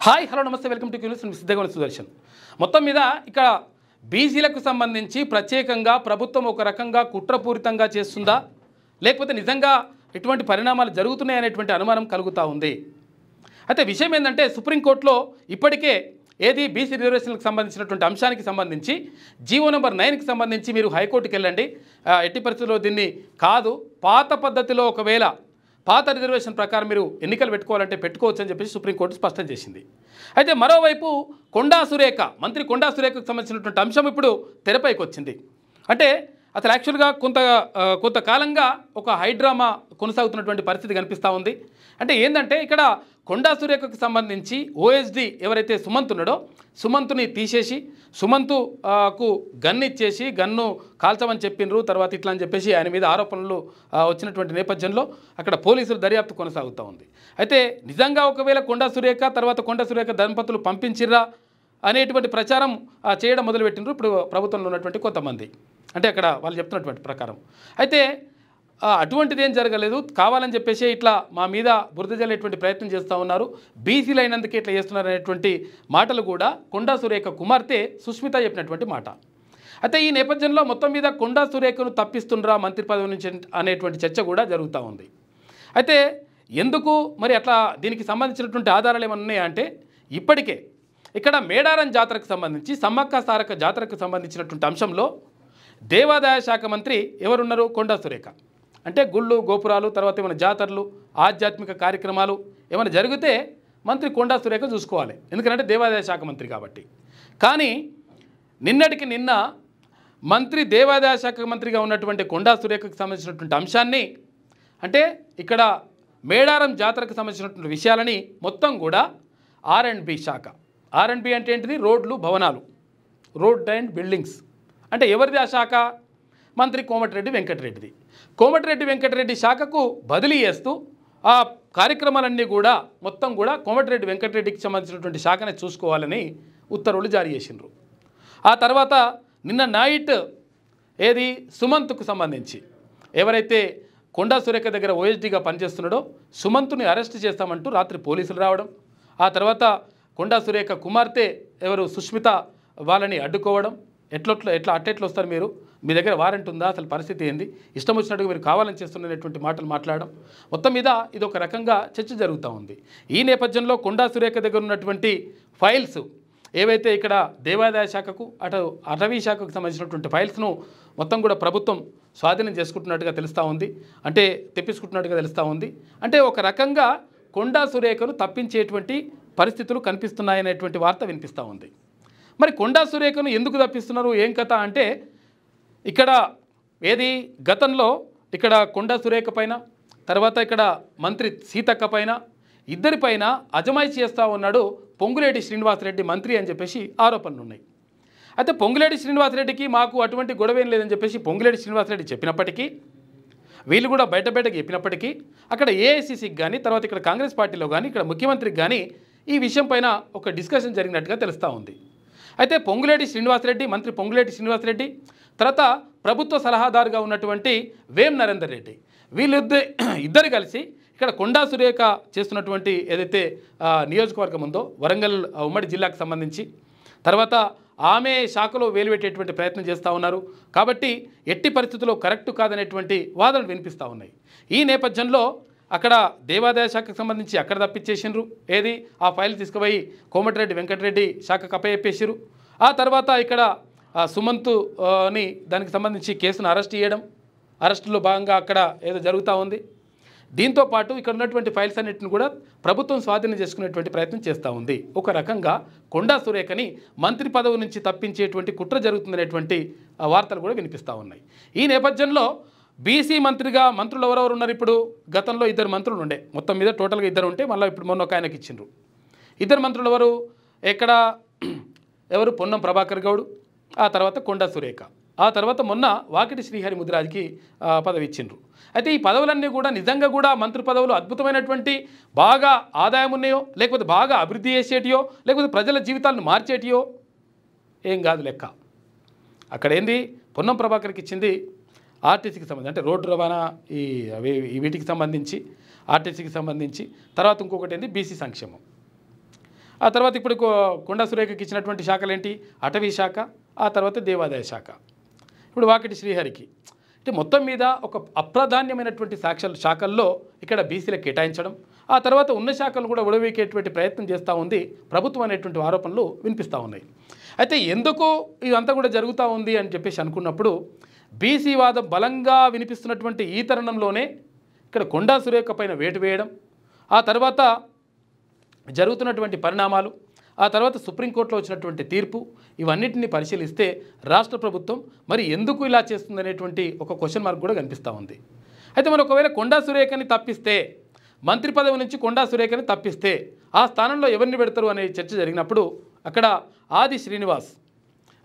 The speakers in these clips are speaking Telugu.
హాయ్ హలో నమస్తే వెల్కమ్ టు క్యూనిస్ సిద్ధగోని సుదర్శన్. మొత్తం మీద ఇక్కడ బీసీలకు సంబంధించి ప్రత్యేకంగా ప్రభుత్వం ఒక రకంగా కుట్రపూరితంగా చేస్తుందా, లేకపోతే నిజంగా ఎటువంటి పరిణామాలు జరుగుతున్నాయనేటువంటి అనుమానం కలుగుతూ ఉంది. అయితే విషయం ఏంటంటే సుప్రీంకోర్టులో ఇప్పటికే ఏది బీసీ రిజర్వేషన్లకు సంబంధించినటువంటి అంశానికి సంబంధించి జీవో నెంబర్ 9కి సంబంధించి మీరు హైకోర్టుకి వెళ్ళండి, ఎట్టి పరిస్థితుల్లో దీన్ని కాదు పాత పద్ధతిలో ఒకవేళ పాత రిజర్వేషన్ ప్రకారం మీరు ఎన్నికలు పెట్టుకోవాలంటే పెట్టుకోవచ్చు అని చెప్పేసి సుప్రీంకోర్టు స్పష్టం చేసింది. అయితే మరోవైపు కొండా సురేఖ మంత్రి కొండా సురేఖకు సంబంధించినటువంటి అంశం ఇప్పుడు తెరపైకి వచ్చింది. అంటే అసలు యాక్చువల్గా కొంతకాలంగా ఒక హైడ్రామా కొనసాగుతున్నటువంటి పరిస్థితి కనిపిస్తూ ఉంది. అంటే ఏంటంటే ఇక్కడ కొండా సురేఖకు సంబంధించి ఓఎస్డి ఎవరైతే సుమంత్ ఉన్నాడో సుమంత్ని తీసేసి సుమంత్కు గన్ను ఇచ్చేసి గన్ను కాల్చమని చెప్పిండ్రు, తర్వాత ఇట్లా అని చెప్పేసి ఆయన మీద ఆరోపణలు వచ్చినటువంటి నేపథ్యంలో అక్కడ పోలీసులు దర్యాప్తు కొనసాగుతూ ఉంది. అయితే నిజంగా ఒకవేళ కొండా సురేఖ తర్వాత కొండా సురేఖ దంపతులు పంపించిర్రా అనేటువంటి ప్రచారం చేయడం మొదలుపెట్టినారు ఇప్పుడు ప్రభుత్వంలో ఉన్నటువంటి కొంతమంది, అంటే అక్కడ వాళ్ళు చెప్తున్నటువంటి ప్రకారం. అయితే అటువంటిది ఏం జరగలేదు, కావాలని చెప్పేసి ఇట్లా మా మీద బురద జల్లేటువంటి ప్రయత్నం చేస్తూ ఉన్నారు, బీసీలు అయినందుకే ఇట్లా చేస్తున్నారు అనేటువంటి మాటలు కూడా కొండా సురేఖ కుమార్తె సుష్మిత చెప్పినటువంటి మాట. అయితే ఈ నేపథ్యంలో మొత్తం మీద కొండా సురేఖను తప్పిస్తుండ్రా మంత్రి పదవి నుంచి అనేటువంటి చర్చ కూడా జరుగుతూ ఉంది. అయితే ఎందుకు మరి అట్లా దీనికి సంబంధించినటువంటి ఆధారాలు ఏమన్నా ఉన్నాయా అంటే ఇప్పటికే ఇక్కడ మేడారం జాతరకు సంబంధించి సమ్మక్క సారక్క జాతరకు సంబంధించినటువంటి అంశంలో దేవాదాయ శాఖ మంత్రి ఎవరున్నారు? కొండా సురేఖ. అంటే గుళ్ళు గోపురాలు తర్వాత ఏమైనా జాతరలు ఆధ్యాత్మిక కార్యక్రమాలు ఏమైనా జరిగితే మంత్రి కొండా సురేఖ చూసుకోవాలి, ఎందుకంటే దేవాదాయ శాఖ మంత్రి కాబట్టి. కానీ నిన్నటికి నిన్న మంత్రి దేవాదాయ శాఖ మంత్రిగా ఉన్నటువంటి కొండా సురేఖకు సంబంధించినటువంటి అంశాన్ని, అంటే ఇక్కడ మేడారం జాతరకు సంబంధించినటువంటి విషయాలని మొత్తం కూడా R&B శాఖ, R&B అంటే ఏంటిది? రోడ్లు భవనాలు, రోడ్ అండ్ బిల్డింగ్స్. అంటే ఎవరిది ఆ శాఖ? మంత్రి కోమటిరెడ్డి వెంకటరెడ్డిది. కోమటిరెడ్డి వెంకటరెడ్డి శాఖకు బదిలీ చేస్తూ ఆ కార్యక్రమాలన్నీ కూడా మొత్తం కూడా కోమటిరెడ్డి వెంకటరెడ్డికి సంబంధించినటువంటి శాఖనే చూసుకోవాలని ఉత్తర్వులు జారీ చేసిండ్రు. ఆ తర్వాత నిన్న నైట్ ఏది సుమంత్కు సంబంధించి ఎవరైతే కొండా సురేఖ దగ్గర ఓఎస్డీగా పనిచేస్తున్నాడో సుమంత్ని అరెస్ట్ చేస్తామంటూ రాత్రి పోలీసులు రావడం, ఆ తర్వాత కొండా సురేఖ కుమార్తె ఎవరు సుష్మిత వాళ్ళని అడ్డుకోవడం, ఎట్లా వస్తారు మీరు, మీ దగ్గర వారెంట్ ఉందా, అసలు పరిస్థితి ఏంది, ఇష్టం వచ్చినట్టుగా మీరు కావాలని చేస్తున్నటువంటి మాటలు మాట్లాడడం, మొత్తం మీద ఇది ఒక రకంగా చర్చ జరుగుతూ ఉంది. ఈ నేపథ్యంలో కొండా సురేఖ దగ్గర ఉన్నటువంటి ఫైల్స్ ఏవైతే ఇక్కడ దేవాదాయ శాఖకు అటవీ శాఖకు సంబంధించినటువంటి ఫైల్స్ను మొత్తం కూడా ప్రభుత్వం స్వాధీనం చేసుకుంటున్నట్టుగా తెలుస్తూ ఉంది, అంటే తెప్పించుకుంటున్నట్టుగా తెలుస్తూ ఉంది. అంటే ఒక రకంగా కొండా సురేఖను తప్పించేటువంటి పరిస్థితులు కనిపిస్తున్నాయనేటువంటి వార్త వినిపిస్తూ ఉంది. మరి కొండా సురేఖను ఎందుకు తప్పిస్తున్నారు, ఏం కథ అంటే ఇక్కడ ఏది గతంలో ఇక్కడ కొండా సురేఖ పైన తర్వాత ఇక్కడ మంత్రి సీతక్క పైన ఇద్దరిపైన అజమాయిషీ చేస్తూ ఉన్నాడు పొంగులేటి శ్రీనివాసరెడ్డి మంత్రి అని చెప్పేసి ఆరోపణలు ఉన్నాయి. అయితే పొంగులేటి శ్రీనివాసరెడ్డికి మాకు అటువంటి గొడవ ఏం లేదని చెప్పేసి పొంగులేటి శ్రీనివాసరెడ్డి చెప్పినప్పటికీ, వీళ్ళు కూడా బయటకు చెప్పినప్పటికీ అక్కడ ఏఐసీసీకి కానీ తర్వాత ఇక్కడ కాంగ్రెస్ పార్టీలో కానీ ఇక్కడ ముఖ్యమంత్రికి కానీ ఈ విషయం పైన ఒక డిస్కషన్ జరిగినట్టుగా తెలుస్తూ ఉంది. అయితే పొంగులేటి శ్రీనివాసరెడ్డి మంత్రి పొంగులేటి శ్రీనివాసరెడ్డి తర్వాత ప్రభుత్వ సలహాదారుగా ఉన్నటువంటి వేం నరేందర్ రెడ్డి వీళ్ళిద్దరు కలిసి ఇక్కడ కొండా సురేఖ చేస్తున్నటువంటి ఏదైతే నియోజకవర్గం ఉందో వరంగల్ ఉమ్మడి జిల్లాకు సంబంధించి తర్వాత ఆమె శాఖలో వేలుపెట్టేటువంటి ప్రయత్నం చేస్తూ ఉన్నారు. కాబట్టి ఎట్టి పరిస్థితుల్లో కరెక్ట్ కాదనేటువంటి వాదనలు వినిపిస్తూ ఉన్నాయి. ఈ నేపథ్యంలో అక్కడ దేవాదాయ శాఖకు సంబంధించి అక్కడ తప్పించేసిండ్రు, ఏది ఆ ఫైల్ తీసుకుపోయి కోమటిరెడ్డి వెంకటరెడ్డి శాఖకు అప్పచెప్పేసారు. ఆ తర్వాత ఇక్కడ సుమంత్ని దానికి సంబంధించి కేసును అరెస్ట్ చేయడం, అరెస్టులో భాగంగా అక్కడ ఏదో జరుగుతూ ఉంది. దీంతోపాటు ఇక్కడ ఉన్నటువంటి ఫైల్స్ అన్నింటిని కూడా ప్రభుత్వం స్వాధీనం చేసుకునేటువంటి ప్రయత్నం చేస్తూ ఉంది. ఒక రకంగా కొండా సురేఖని మంత్రి పదవి నుంచి తప్పించేటువంటి కుట్ర జరుగుతుందనేటువంటి వార్తలు కూడా వినిపిస్తూ ఉన్నాయి. ఈ నేపథ్యంలో బీసీ మంత్రిగా మంత్రులు ఎవరెవరు ఉన్నారు? ఇప్పుడు గతంలో 2 మంత్రులు ఉండే, మొత్తం మీద టోటల్గా 2 ఉంటే మళ్ళీ ఇప్పుడు మొన్న ఒక ఆయనకి ఇచ్చిండ్రు. 2 మంత్రులు ఎవరు? ఎవరు? పొన్నం ప్రభాకర్ గౌడ్, ఆ తర్వాత కొండా సురేఖ, ఆ తర్వాత మొన్న వాకిటి శ్రీహరి ముదిరాజ్కి పదవి ఇచ్చిండ్రు. అయితే ఈ పదవులన్నీ కూడా నిజంగా కూడా మంత్రి పదవులు అద్భుతమైనటువంటి బాగా ఆదాయం ఉన్నాయో, లేకపోతే బాగా అభివృద్ధి చేసేటియో, లేకపోతే ప్రజల జీవితాలను మార్చేటియో ఏం కాదు లెక్క. అక్కడ ఏంది పొన్నం ప్రభాకర్కి ఇచ్చింది ఆర్టీసీకి సంబంధించి, అంటే రోడ్డు రవాణా వీటికి సంబంధించి ఆర్టీసీకి సంబంధించి, తర్వాత ఇంకొకటి ఏంది బీసీ సంక్షేమం. ఆ తర్వాత ఇప్పుడు కొండా సురేఖకి ఇచ్చినటువంటి శాఖలు ఏంటి? అటవీ శాఖ, ఆ తర్వాత దేవాదాయ శాఖ. ఇప్పుడు వాకిటి శ్రీహరికి అంటే మొత్తం మీద ఒక అప్రాధాన్యమైనటువంటి శాఖల్లో ఇక్కడ బీసీలకు కేటాయించడం, ఆ తర్వాత ఉన్న శాఖలు కూడా ఉడవీకేటువంటి ప్రయత్నం చేస్తూ ఉంది ప్రభుత్వం అనేటువంటి ఆరోపణలు వినిపిస్తూ ఉన్నాయి. అయితే ఎందుకు ఇదంతా కూడా జరుగుతూ ఉంది అని చెప్పేసి అనుకున్నప్పుడు బీసీ వాదం బలంగా వినిపిస్తున్నటువంటి ఈ తరుణంలోనే ఇక్కడ కొండా సురేఖ పైన వేటు వేయడం, ఆ తర్వాత జరుగుతున్నటువంటి పరిణామాలు, ఆ తర్వాత సుప్రీంకోర్టులో వచ్చినటువంటి తీర్పు, ఇవన్నిటిని పరిశీలిస్తే రాష్ట్ర ప్రభుత్వం మరి ఎందుకు ఇలా చేస్తుందనేటువంటి ఒక క్వశ్చన్ మార్క్ కూడా కనిపిస్తూ ఉంది. అయితే మరి ఒకవేళ కొండా సురేఖని తప్పిస్తే, మంత్రి పదవి నుంచి కొండా సురేఖని తప్పిస్తే ఆ స్థానంలో ఎవరిని పెడతారు అనే చర్చ జరిగినప్పుడు అక్కడ ఆది శ్రీనివాస్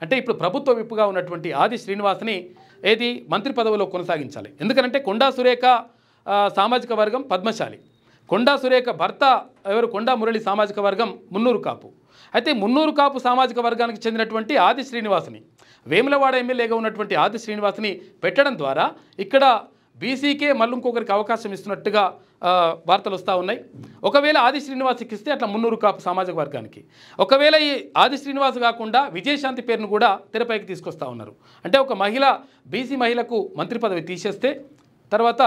అంటే ఇప్పుడు ప్రభుత్వ విప్పుగా ఉన్నటువంటి ఆది శ్రీనివాస్ని ఏది మంత్రి పదవిలో కొనసాగించాలి. ఎందుకంటే కొండా సురేఖ సామాజిక వర్గం పద్మశాలి, కొండా సురేఖ భర్త ఎవరు కొండా మురళి సామాజిక వర్గం మున్నూరు కాపు. అయితే మున్నూరు కాపు సామాజిక వర్గానికి చెందినటువంటి ఆది శ్రీనివాస్ని, వేములవాడ ఎమ్మెల్యేగా ఉన్నటువంటి ఆది శ్రీనివాస్ని పెట్టడం ద్వారా ఇక్కడ బీసీకే మళ్ళీ ఇంకొకరికి అవకాశం ఇస్తున్నట్టుగా వార్తలు వస్తూ ఉన్నాయి. ఒకవేళ ఆది శ్రీనివాస్కి ఇస్తే అట్లా మున్నూరు కాపు సామాజిక వర్గానికి, ఒకవేళ ఈ ఆది శ్రీనివాస్ కాకుండా విజయశాంతి పేరును కూడా తెరపైకి తీసుకొస్తూ ఉన్నారు. అంటే ఒక మహిళ బీసీ మహిళకు మంత్రి పదవి తీసేస్తే తర్వాత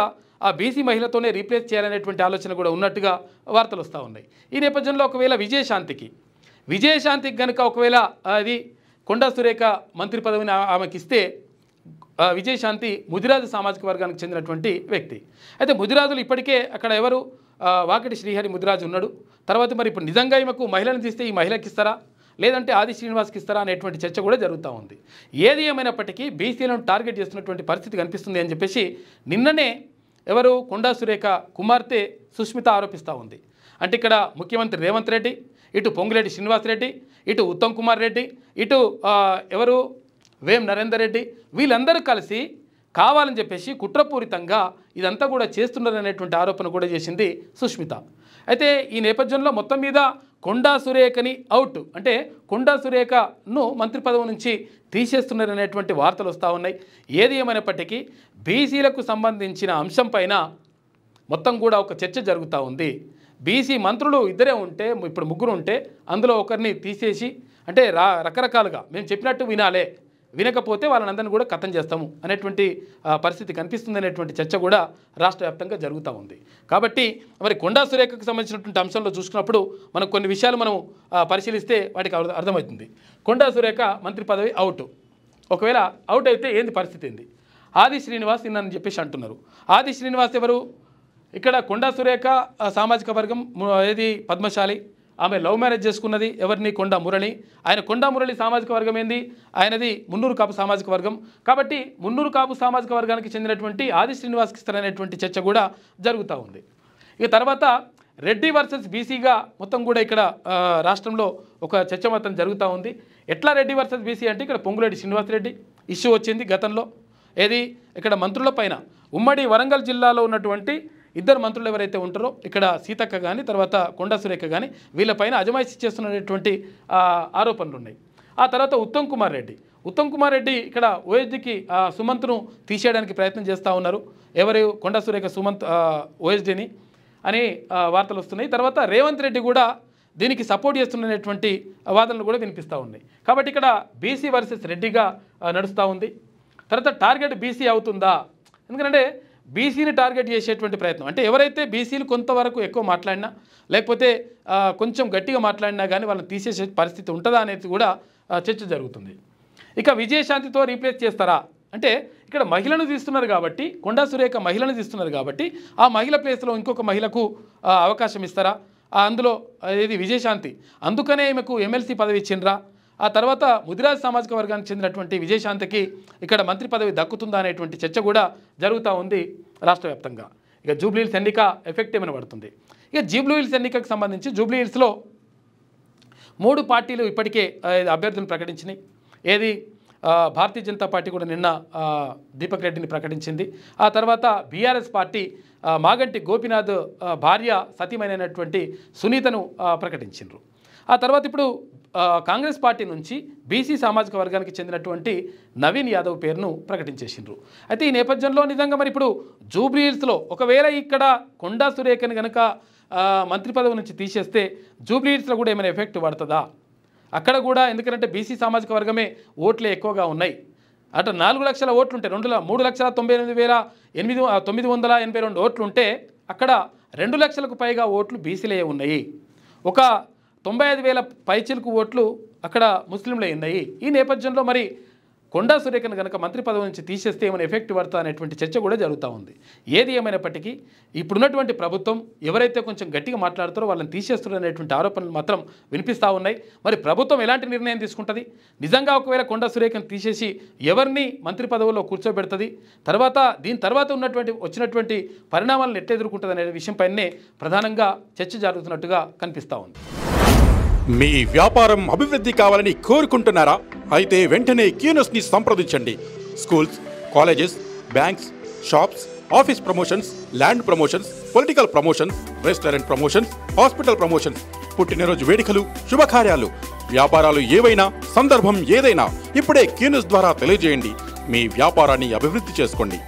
ఆ బీసీ మహిళతోనే రీప్లేస్ చేయాలనేటువంటి ఆలోచన కూడా ఉన్నట్టుగా వార్తలు వస్తూ ఉన్నాయి. ఈ నేపథ్యంలో ఒకవేళ విజయశాంతికి కనుక ఒకవేళ అది కొండా సురేఖ మంత్రి పదవిని ఆమెకి ఇస్తే విజయశాంతి ముదిరాజు సామాజిక వర్గానికి చెందినటువంటి వ్యక్తి. అయితే ముదిరాజులు ఇప్పటికే అక్కడ ఎవరు వాకిటి శ్రీహరి ముదిరాజు ఉన్నాడు. తర్వాత మరి ఇప్పుడు నిజంగా ఈమెకు మహిళను తీస్తే ఈ మహిళకి ఇస్తారా లేదంటే ఆది శ్రీనివాస్కి ఇస్తారా అనేటువంటి చర్చ కూడా జరుగుతూ ఉంది. ఏది ఏమైనప్పటికీ బీసీలను టార్గెట్ చేస్తున్నటువంటి పరిస్థితి కనిపిస్తుంది అని చెప్పేసి నిన్ననే ఎవరు కొండా సురేఖ కుమార్తె సుష్మిత ఆరోపిస్తూ ఉంది. అంటే ఇక్కడ ముఖ్యమంత్రి రేవంత్ రెడ్డి, ఇటు పొంగులేటి శ్రీనివాసరెడ్డి, ఇటు ఉత్తమ్ కుమార్ రెడ్డి, ఇటు ఎవరు వేం నరేందర్ రెడ్డి, వీళ్ళందరూ కలిసి కావాలని చెప్పేసి కుట్రపూరితంగా ఇదంతా కూడా చేస్తున్నారనేటువంటి ఆరోపణ కూడా చేసింది సుష్మిత. అయితే ఈ నేపథ్యంలో మొత్తం మీద కొండా సురేఖని అవుట్ అంటే కొండా సురేఖను మంత్రి పదవి నుంచి తీసేస్తున్నారనేటువంటి వార్తలు వస్తూ ఉన్నాయి. ఏది ఏమైనప్పటికీ బీసీలకు సంబంధించిన అంశం పైన మొత్తం కూడా ఒక చర్చ జరుగుతూ ఉంది. బీసీ మంత్రులు ఇద్దరే ఉంటే, ఇప్పుడు ముగ్గురు ఉంటే అందులో ఒకరిని తీసేసి అంటే రకరకాలుగా మేము చెప్పినట్టు వినాలే, వినకపోతే వాళ్ళని కూడా ఖతం చేస్తాము అనేటువంటి పరిస్థితి కనిపిస్తుంది అనేటువంటి చర్చ కూడా రాష్ట్ర వ్యాప్తంగా జరుగుతూ ఉంది. కాబట్టి మరి కొండా సురేఖకు సంబంధించినటువంటి అంశంలో చూసుకున్నప్పుడు మనం కొన్ని విషయాలు మనం పరిశీలిస్తే వాటికి అర్థమవుతుంది. కొండా సురేఖ మంత్రి పదవి అవుట్, ఒకవేళ అవుట్ అయితే ఏంది పరిస్థితి ఏంది? ఆది శ్రీనివాస్ ఇన్నని చెప్పేసి అంటున్నారు. ఆది శ్రీనివాస్ ఎవరు? ఇక్కడ కొండా సురేఖ సామాజిక వర్గం ఏది పద్మశాలి, ఆమె లవ్ మ్యారేజ్ చేసుకున్నది ఎవరిని? కొండా మురళి. ఆయన కొండా మురళి సామాజిక వర్గం ఏంది? ఆయనది మున్నూరు కాపు సామాజిక వర్గం. కాబట్టి మున్నూరు కాపు సామాజిక వర్గానికి చెందినటువంటి ఆది శ్రీనివాస్కి ఇస్తారనేటువంటి చర్చ కూడా జరుగుతూ ఉంది. ఇక తర్వాత రెడ్డి వర్సెస్ బీసీగా మొత్తం కూడా ఇక్కడ రాష్ట్రంలో ఒక చర్చ మొత్తం జరుగుతూ ఉంది. ఎట్లా రెడ్డి వర్సెస్ బీసీ అంటే ఇక్కడ పొంగులేటి శ్రీనివాసరెడ్డి ఇష్యూ వచ్చింది గతంలో. ఏది ఇక్కడ మంత్రుల పైన ఉమ్మడి వరంగల్ జిల్లాలో ఉన్నటువంటి ఇద్దరు మంత్రులు ఎవరైతే ఉంటారో ఇక్కడ సీతక్క కానీ తర్వాత కొండా సురేఖ కానీ వీళ్ళపైన అజమాయిషీ చేస్తున్నటువంటి ఆరోపణలు ఉన్నాయి. ఆ తర్వాత ఉత్తమ్ కుమార్ రెడ్డి ఇక్కడ ఓఎస్డీకి సుమంత్ను తీసేయడానికి ప్రయత్నం చేస్తూ ఉన్నారు. ఎవరు? కొండా సురేఖ సుమంత్ ఓఎస్డీని అని వార్తలు వస్తున్నాయి. తర్వాత రేవంత్ రెడ్డి కూడా దీనికి సపోర్ట్ చేస్తున్నటువంటి వాదనలు కూడా వినిపిస్తూ ఉన్నాయి. కాబట్టి ఇక్కడ బీసీ వర్సెస్ రెడ్డిగా నడుస్తూ ఉంది. తర్వాత టార్గెట్ బీసీ అవుతుందా? ఎందుకంటే బీసీని టార్గెట్ చేసేటువంటి ప్రయత్నం అంటే ఎవరైతే బీసీలు కొంతవరకు ఎక్కువ మాట్లాడినా లేకపోతే కొంచెం గట్టిగా మాట్లాడినా కానీ వాళ్ళని తీసేసే పరిస్థితి ఉంటుందా అనేది కూడా చర్చ జరుగుతుంది. ఇక విజయశాంతితో రీప్లేస్ చేస్తారా అంటే ఇక్కడ మహిళను తీస్తున్నారు కాబట్టి, కొండా సురేఖ మహిళను తీస్తున్నారు కాబట్టి ఆ మహిళ ప్లేస్లో ఇంకొక మహిళకు అవకాశం ఇస్తారా? అందులో ఇది విజయశాంతి, అందుకనే ఈమెకు ఎమ్మెల్సీ పదవి ఇచ్చిండ్రా? ఆ తర్వాత ముదిరాజ్ సామాజిక వర్గానికి చెందినటువంటి విజయశాంతికి ఇక్కడ మంత్రి పదవి దక్కుతుందా అనేటువంటి చర్చ కూడా జరుగుతూ ఉంది రాష్ట్ర వ్యాప్తంగా. ఇక జూబ్లీహిల్స్ ఎన్నిక ఎఫెక్ట్ ఏమైనా పడుతుంది. ఇక జూబ్లీహిల్స్ ఎన్నికకు సంబంధించి జూబ్లీహిల్స్లో 3 పార్టీలు ఇప్పటికే అభ్యర్థులను ప్రకటించినాయి. ఏది భారతీయ జనతా పార్టీ కూడా నిన్న దీపక్ రెడ్డిని ప్రకటించింది. ఆ తర్వాత బీఆర్ఎస్ పార్టీ మాగంటి గోపీనాథ్ భార్య సతీమైనటువంటి సునీతను ప్రకటించారు. ఆ తర్వాత ఇప్పుడు కాంగ్రెస్ పార్టీ నుంచి బీసీ సామాజిక వర్గానికి చెందినటువంటి నవీన్ యాదవ్ పేరును ప్రకటించేసిండ్రు. అయితే ఈ నేపథ్యంలో నిజంగా మరి ఇప్పుడు జూబ్లీహిల్స్లో ఒకవేళ ఇక్కడ కొండా సురేఖని కనుక మంత్రి పదవి నుంచి తీసేస్తే జూబ్లీహిల్స్లో కూడా ఏమైనా ఎఫెక్ట్ పడుతుందా? అక్కడ కూడా ఎందుకంటే బీసీ సామాజిక వర్గమే ఓట్లే ఎక్కువగా ఉన్నాయి. అటు 4 లక్షల ఓట్లు ఉంటే 3,98,982 ఓట్లు ఉంటే అక్కడ 2 లక్షలకు పైగా ఓట్లు బీసీలే ఉన్నాయి. ఒక 95,000 పైచిలకు ఓట్లు అక్కడ ముస్లింలే ఉన్నాయి. ఈ నేపథ్యంలో మరి కొండా సురేఖను కనుక మంత్రి పదవి నుంచి తీసేస్తే ఏమైనా ఎఫెక్ట్ పడతా అనేటువంటి చర్చ కూడా జరుగుతూ ఉంది. ఏది ఏమైనప్పటికీ ఇప్పుడున్నటువంటి ప్రభుత్వం ఎవరైతే కొంచెం గట్టిగా మాట్లాడుతారో వాళ్ళని తీసేస్తున్నారు అనేటువంటి ఆరోపణలు మాత్రం వినిపిస్తూ ఉన్నాయి. మరి ప్రభుత్వం ఎలాంటి నిర్ణయం తీసుకుంటుంది? నిజంగా ఒకవేళ కొండా సురేఖను తీసేసి ఎవరిని మంత్రి పదవిలో కూర్చోబెడుతుంది? దీని తర్వాత వచ్చినటువంటి పరిణామాలను ఎట్లా ఎదుర్కొంటుంది అనే విషయంపైనే ప్రధానంగా చర్చ జరుగుతున్నట్టుగా కనిపిస్తూ ఉంది. మీ వ్యాపారం అభివృద్ధి కావాలని కోరుకుంటున్నారా? అయితే వెంటనే క్యూన్యూస్ని సంప్రదించండి. Schools, colleges, banks, shops, office promotions, land promotions, political promotions, restaurant promotions, hospital promotions, పుట్టినరోజు వేడుకలు, శుభకార్యాలు, వ్యాపారాలు ఏవైనా, సందర్భం ఏదైనా ఇప్పుడే క్యూన్యూస్ ద్వారా తెలియజేయండి. మీ వ్యాపారాన్ని అభివృద్ధి చేసుకోండి.